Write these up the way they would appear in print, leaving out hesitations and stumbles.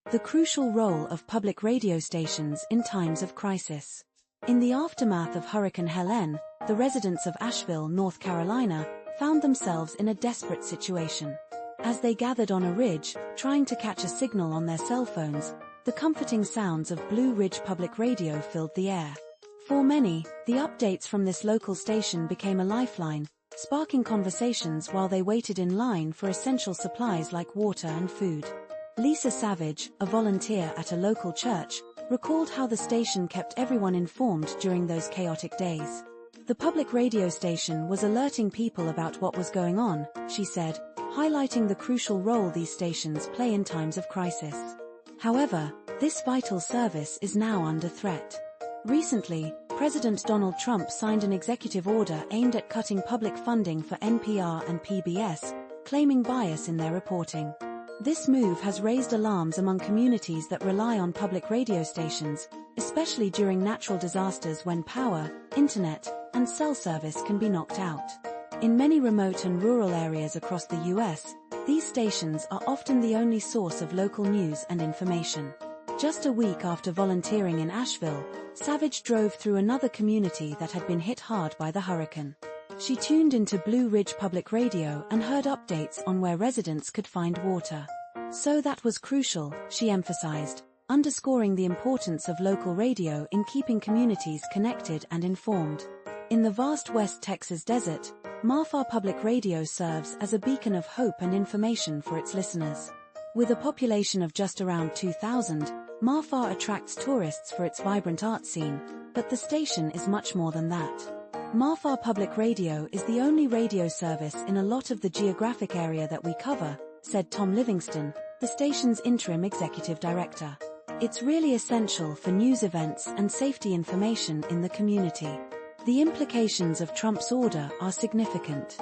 The crucial role of public radio stations in times of crisis. In the aftermath of Hurricane Helene, the residents of Asheville, North Carolina, found themselves in a desperate situation. As they gathered on a ridge, trying to catch a signal on their cell phones, the comforting sounds of Blue Ridge Public Radio filled the air. For many, the updates from this local station became a lifeline, sparking conversations while they waited in line for essential supplies like water and food. Lisa Savage, a volunteer at a local church, recalled how the station kept everyone informed during those chaotic days. The public radio station was alerting people about what was going on, she said, highlighting the crucial role these stations play in times of crisis. However, this vital service is now under threat. Recently, President Donald Trump signed an executive order aimed at cutting public funding for NPR and PBS, claiming bias in their reporting. This move has raised alarms among communities that rely on public radio stations, especially during natural disasters when power, internet, and cell service can be knocked out. In many remote and rural areas across the U.S., these stations are often the only source of local news and information. Just a week after volunteering in Asheville, Savage drove through another community that had been hit hard by the hurricane. She tuned into Blue Ridge Public Radio and heard updates on where residents could find water. So that was crucial, she emphasized, underscoring the importance of local radio in keeping communities connected and informed. In the vast West Texas desert, Marfa Public Radio serves as a beacon of hope and information for its listeners. With a population of just around 2,000, Marfa attracts tourists for its vibrant art scene, but the station is much more than that. Marfa Public Radio is the only radio service in a lot of the geographic area that we cover, said Tom Livingston, the station's interim executive director. It's really essential for news events and safety information in the community. The implications of Trump's order are significant.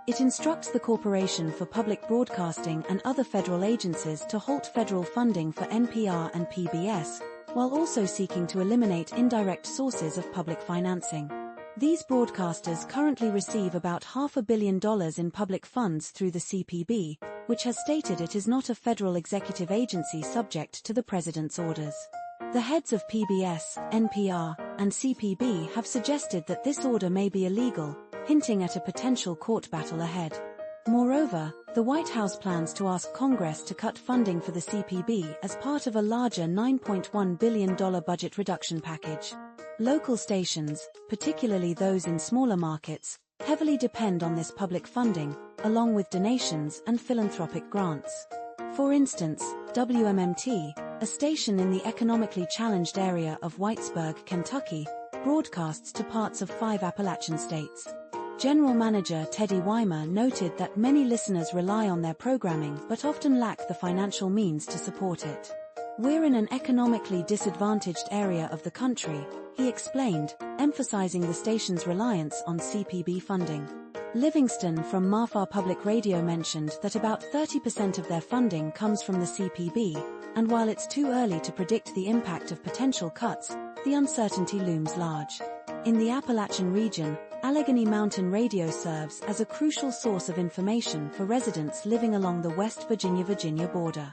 It instructs the Corporation for Public Broadcasting and other federal agencies to halt federal funding for NPR and PBS, while also seeking to eliminate indirect sources of public financing. These broadcasters currently receive about $500 million in public funds through the CPB, which has stated it is not a federal executive agency subject to the president's orders. The heads of PBS, NPR, and CPB have suggested that this order may be illegal, hinting at a potential court battle ahead. Moreover, the White House plans to ask Congress to cut funding for the CPB as part of a larger $9.1 billion budget reduction package. Local stations, particularly those in smaller markets, heavily depend on this public funding, along with donations and philanthropic grants. For instance, WMMT, a station in the economically challenged area of Whitesburg, Kentucky, broadcasts to parts of 5 Appalachian states. General Manager Teddy Weimer noted that many listeners rely on their programming but often lack the financial means to support it. We're in an economically disadvantaged area of the country, he explained, emphasizing the station's reliance on CPB funding. Livingston from Marfa Public Radio mentioned that about 30% of their funding comes from the CPB, and while it's too early to predict the impact of potential cuts, the uncertainty looms large. In the Appalachian region, Allegheny Mountain Radio serves as a crucial source of information for residents living along the West Virginia border.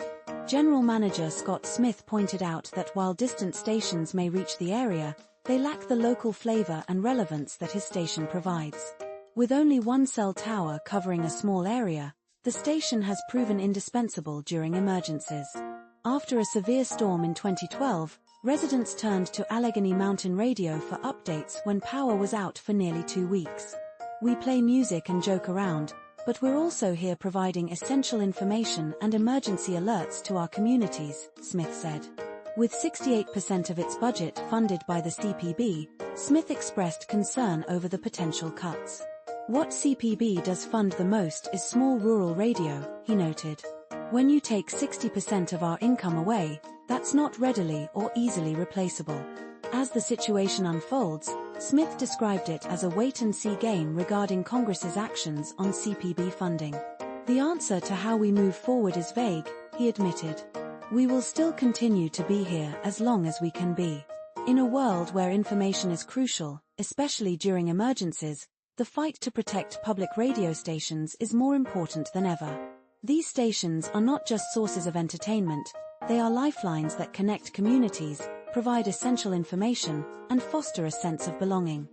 General Manager Scott Smith pointed out that while distant stations may reach the area, they lack the local flavor and relevance that his station provides. With only one cell tower covering a small area, the station has proven indispensable during emergencies. After a severe storm in 2012, residents turned to Allegheny Mountain Radio for updates when power was out for nearly 2 weeks. We play music and joke around, but we're also here providing essential information and emergency alerts to our communities, Smith said. With 68% of its budget funded by the CPB, Smith expressed concern over the potential cuts. What CPB does fund the most is small rural radio, he noted. When you take 60% of our income away, that's not readily or easily replaceable. As the situation unfolds, Smith described it as a wait-and-see game regarding Congress's actions on CPB funding. The answer to how we move forward is vague, he admitted. We will still continue to be here as long as we can be. In a world where information is crucial, especially during emergencies, the fight to protect public radio stations is more important than ever. These stations are not just sources of entertainment, They are lifelines that connect communities, provide essential information, and foster a sense of belonging.